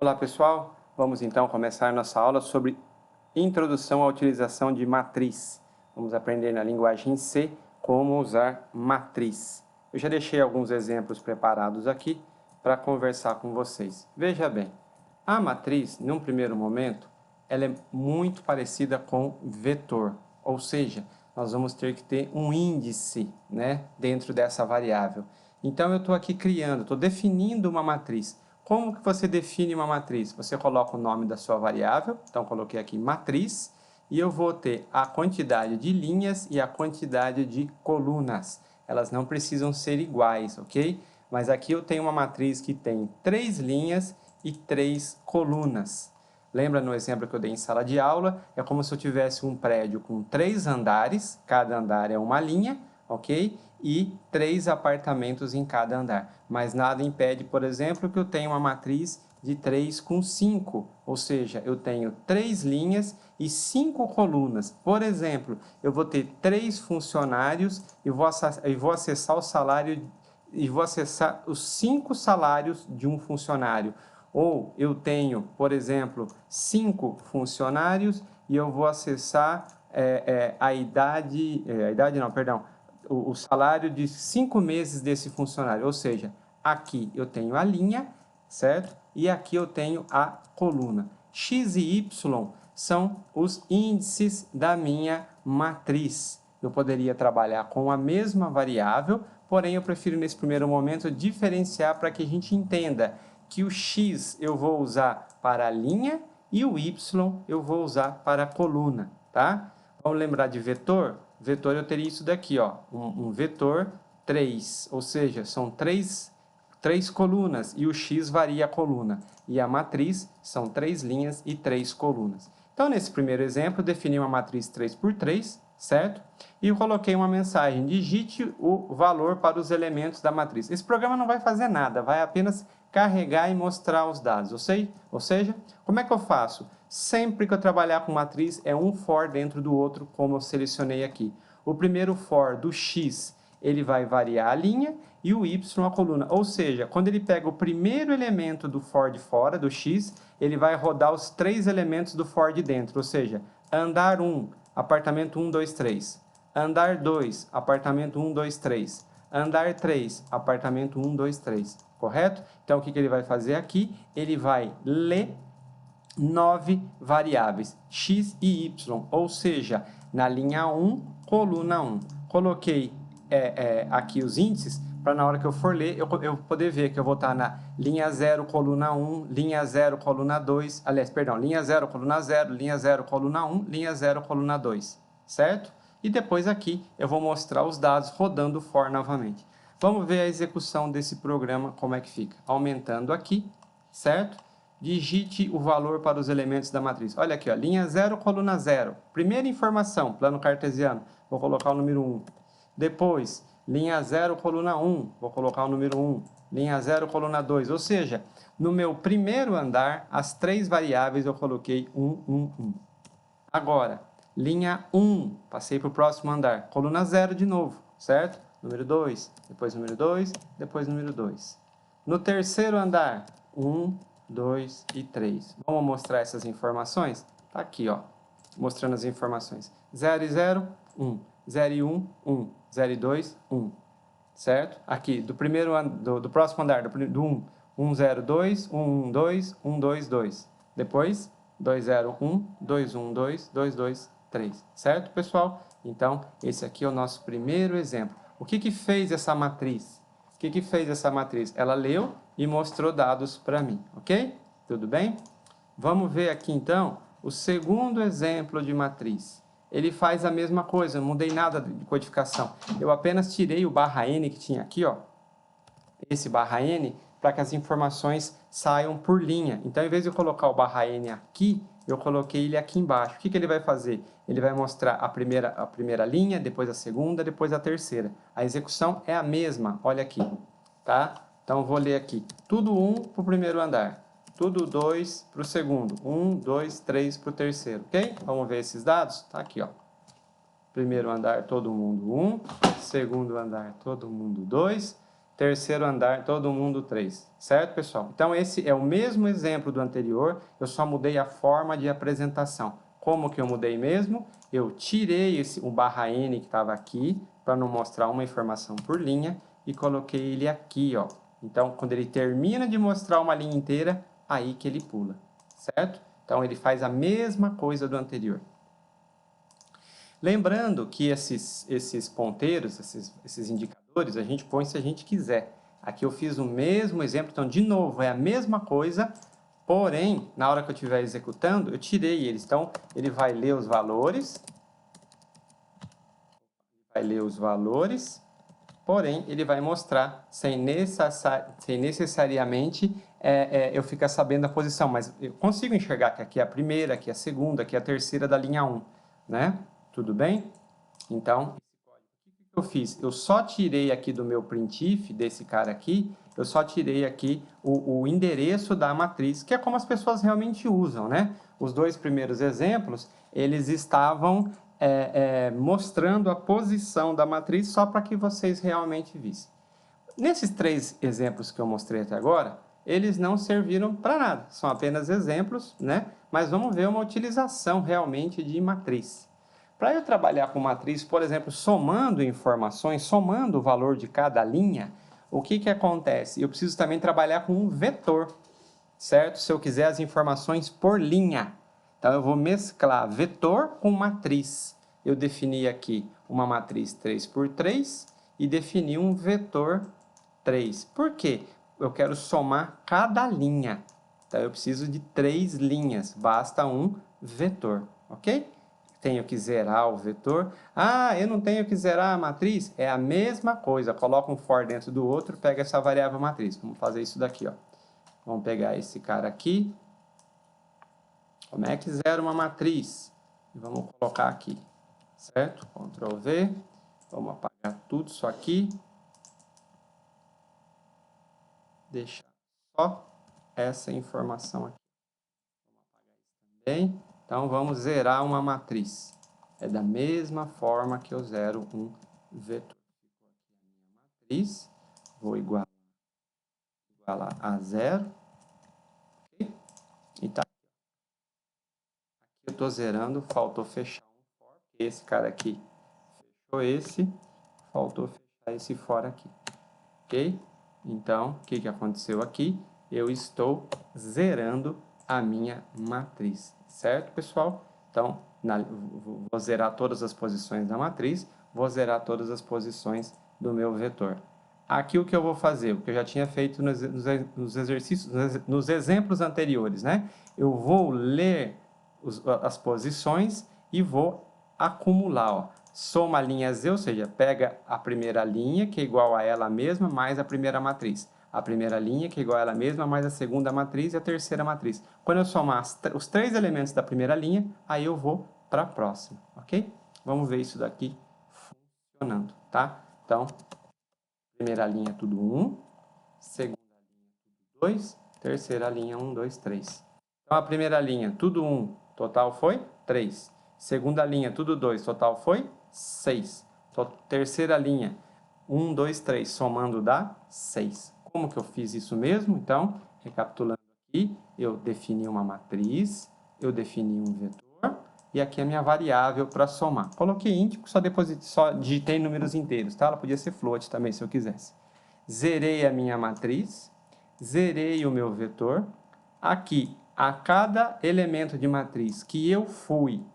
Olá pessoal, vamos então começar nossa aula sobre introdução à utilização de matriz. Vamos aprender na linguagem C como usar matriz. Eu já deixei alguns exemplos preparados aqui para conversar com vocês. Veja bem, a matriz, num primeiro momento, ela é muito parecida com vetor, ou seja, nós vamos ter que ter um índice, dentro dessa variável. Então eu estou aqui estou definindo uma matriz. Como que você define uma matriz? Você coloca o nome da sua variável, então coloquei aqui matriz, e eu vou ter a quantidade de linhas e a quantidade de colunas. Elas não precisam ser iguais, ok? Mas aqui eu tenho uma matriz que tem 3 linhas e 3 colunas. Lembra no exemplo que eu dei em sala de aula? É como se eu tivesse um prédio com 3 andares, cada andar é uma linha, ok? E 3 apartamentos em cada andar. Mas nada impede, por exemplo, que eu tenha uma matriz de 3 com 5, ou seja, eu tenho 3 linhas e 5 colunas. Por exemplo, eu vou ter 3 funcionários e vou acessar o salário e vou acessar os 5 salários de um funcionário. Ou eu tenho, por exemplo, 5 funcionários e eu vou acessar o salário de 5 meses desse funcionário. Ou seja, aqui eu tenho a linha, certo? E aqui eu tenho a coluna. X e Y são os índices da minha matriz. Eu poderia trabalhar com a mesma variável, porém eu prefiro nesse primeiro momento diferenciar para que a gente entenda que o X eu vou usar para a linha e o Y eu vou usar para a coluna, tá? Vamos lembrar de vetor? Vetor eu teria isso daqui, ó, um vetor 3, ou seja, são 3 colunas e o X varia a coluna. E a matriz são 3 linhas e 3 colunas. Então, nesse primeiro exemplo, eu defini uma matriz 3 por 3, certo? E eu coloquei uma mensagem, digite o valor para os elementos da matriz. Esse programa não vai fazer nada, vai apenas carregar e mostrar os dados, ou seja, como é que eu faço? Sempre que eu trabalhar com matriz, é um for dentro do outro, como eu selecionei aqui. O primeiro for do X, ele vai variar a linha, e o Y a coluna. Ou seja, quando ele pega o primeiro elemento do for de fora, do X, ele vai rodar os 3 elementos do for de dentro. Ou seja, andar 1, apartamento 1, 2, 3. Andar 2, apartamento 1, 2, 3. Andar 3, apartamento 1, 2, 3. Correto? Então, o que ele vai fazer aqui? Ele vai ler 9 variáveis, x e y, ou seja, na linha 1, coluna 1. Coloquei aqui os índices, para na hora que eu for ler, eu poder ver que eu vou estar na linha 0, coluna 1, linha 0, coluna 2, aliás, perdão, linha 0, coluna 0, linha 0, coluna 1, linha 0, coluna 2, certo? E depois aqui eu vou mostrar os dados rodando o for novamente. Vamos ver a execução desse programa, como é que fica. Aumentando aqui, certo? Digite o valor para os elementos da matriz. Olha aqui, ó, linha 0, coluna 0. Primeira informação, plano cartesiano, vou colocar o número 1. Depois, linha 0, coluna 1, vou colocar o número 1. Linha 0, coluna 2, ou seja, no meu primeiro andar, as 3 variáveis eu coloquei 1, 1, 1. Agora, linha 1, passei para o próximo andar, coluna 0 de novo, certo? Número 2, depois número 2, depois número 2. No terceiro andar, 1, 2 e 3. Vamos mostrar essas informações? Tá aqui, ó, mostrando as informações. 0 e 0, 1. 0 e 1, 1. 0 e 2, 1. Certo? Aqui, do próximo andar, do 1, 1, 0, 2, 1, 1, 2, 1, 2, 2. Depois, 2, 0, 1, 2, 1, 2, 2, 2, 3. Certo, pessoal? Então, esse aqui é o nosso primeiro exemplo. O que fez essa matriz? O que fez essa matriz? Ela leu e mostrou dados para mim, ok? Tudo bem? Vamos ver aqui, então, o segundo exemplo de matriz. Ele faz a mesma coisa, não mudei nada de codificação. Eu apenas tirei o barra N que tinha aqui, ó, esse barra N, para que as informações saiam por linha. Então, em vez de eu colocar o barra N aqui, eu coloquei ele aqui embaixo. O que ele vai fazer? Ele vai mostrar a primeira linha, depois a segunda, depois a terceira. A execução é a mesma, olha aqui, tá? Então, eu vou ler aqui. Tudo 1 para o primeiro andar. Tudo 2 para o segundo. 1, 2, 3 para o terceiro, ok? Vamos ver esses dados? Tá aqui, ó. Primeiro andar, todo mundo 1. Segundo andar, todo mundo 2. terceiro andar, todo mundo 3. Certo, pessoal? Então, esse é o mesmo exemplo do anterior, eu só mudei a forma de apresentação. Como que eu mudei mesmo? Eu tirei o barra N que estava aqui, para não mostrar uma informação por linha, e coloquei ele aqui, ó. Então, quando ele termina de mostrar uma linha inteira, aí que ele pula, certo? Então, ele faz a mesma coisa do anterior. Lembrando que esses ponteiros, esses indicadores, a gente põe se a gente quiser. Aqui eu fiz o mesmo exemplo, então, de novo, é a mesma coisa, porém, na hora que eu estiver executando, eu tirei eles. Então, ele vai ler os valores, porém, ele vai mostrar sem necessariamente eu ficar sabendo a posição, mas eu consigo enxergar que aqui é a primeira, aqui é a segunda, aqui é a terceira da linha 1, né? Tudo bem? Então, o que eu fiz? Eu só tirei aqui do meu printf, desse cara aqui, eu só tirei aqui o endereço da matriz, que é como as pessoas realmente usam, né? Os dois primeiros exemplos, eles estavam mostrando a posição da matriz só para que vocês realmente vissem. Nesses 3 exemplos que eu mostrei até agora, eles não serviram para nada, são apenas exemplos, né? Mas vamos ver uma utilização realmente de matriz. Para eu trabalhar com matriz, por exemplo, somando informações, somando o valor de cada linha, o que acontece? Eu preciso também trabalhar com um vetor, certo? Se eu quiser as informações por linha. Então, eu vou mesclar vetor com matriz. Eu defini aqui uma matriz 3 por 3 e defini um vetor 3. Por quê? Eu quero somar cada linha. Então, eu preciso de 3 linhas. Basta um vetor, ok? Tenho que zerar o vetor. Ah, eu não tenho que zerar a matriz? É a mesma coisa. Coloca um for dentro do outro, pega essa variável matriz. Vamos fazer isso daqui, ó. Vamos pegar esse cara aqui. Como é que zera uma matriz? E vamos colocar aqui, certo? Ctrl V. Vamos apagar tudo isso aqui. Deixar só essa informação aqui. Vamos apagar isso também. Então, vamos zerar uma matriz. É da mesma forma que eu zero um vetor. Ficou aqui a minha matriz. Vou igualar a 0. Okay? E tá. Aqui eu estou zerando, faltou fechar um for. Esse cara aqui fechou esse, faltou fechar esse for aqui. Ok? Então, o que aconteceu aqui? Eu estou zerando a minha matriz, certo, pessoal? Então, vou zerar todas as posições da matriz, vou zerar todas as posições do meu vetor. Aqui o que eu vou fazer, o que eu já tinha feito nos exercícios, nos exemplos anteriores, né? Eu vou ler as posições e vou acumular, ó. Soma a linha Z, ou seja, pega a primeira linha, que é igual a ela mesma, mais a primeira matriz. A primeira linha, que é igual a ela mesma, mais a segunda matriz e a terceira matriz. Quando eu somar os 3 elementos da primeira linha, aí eu vou para a próxima, ok? Vamos ver isso daqui funcionando, tá? Então, primeira linha tudo 1, segunda linha tudo 2, terceira linha 1, 2, 3. Então, a primeira linha tudo 1, total foi 3. Segunda linha tudo 2, total foi 6. Terceira linha, 1, 2, 3, somando dá 6. Como que eu fiz isso mesmo? Então, recapitulando aqui, eu defini uma matriz, eu defini um vetor, e aqui a minha variável para somar. Coloquei índico, só digitei números inteiros, tá? Ela podia ser float também, se eu quisesse. Zerei a minha matriz, zerei o meu vetor. Aqui, a cada elemento de matriz que eu fui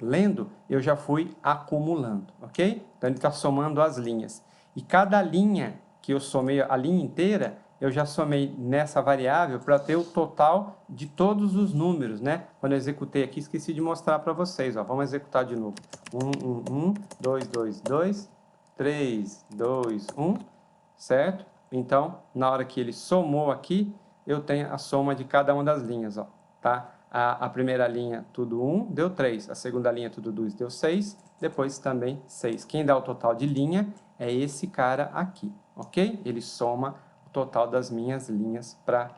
lendo, eu já fui acumulando, ok? Então, ele está somando as linhas. E cada linha que eu somei, a linha inteira, eu já somei nessa variável para ter o total de todos os números, né? Quando eu executei aqui, esqueci de mostrar para vocês, ó. Vamos executar de novo. 1, 1, 1, 2, 2, 2, 3, 2, 1, certo? Então, na hora que ele somou aqui, eu tenho a soma de cada uma das linhas, ó, tá? A primeira linha, tudo 1, deu 3. A segunda linha, tudo 2, deu 6. Depois também 6. Quem dá o total de linha é esse cara aqui, ok? Ele soma o total das minhas linhas para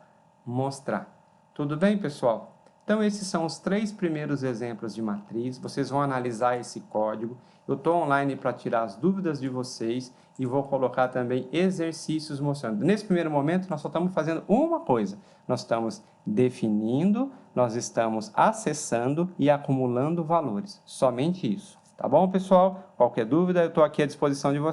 mostrar. Tudo bem, pessoal? Então, esses são os 3 primeiros exemplos de matriz. Vocês vão analisar esse código. Eu estou online para tirar as dúvidas de vocês e vou colocar também exercícios mostrando. Nesse primeiro momento, nós só estamos fazendo uma coisa. Nós estamos definindo, nós estamos acessando e acumulando valores. Somente isso. Tá bom, pessoal? Qualquer dúvida, eu estou aqui à disposição de vocês.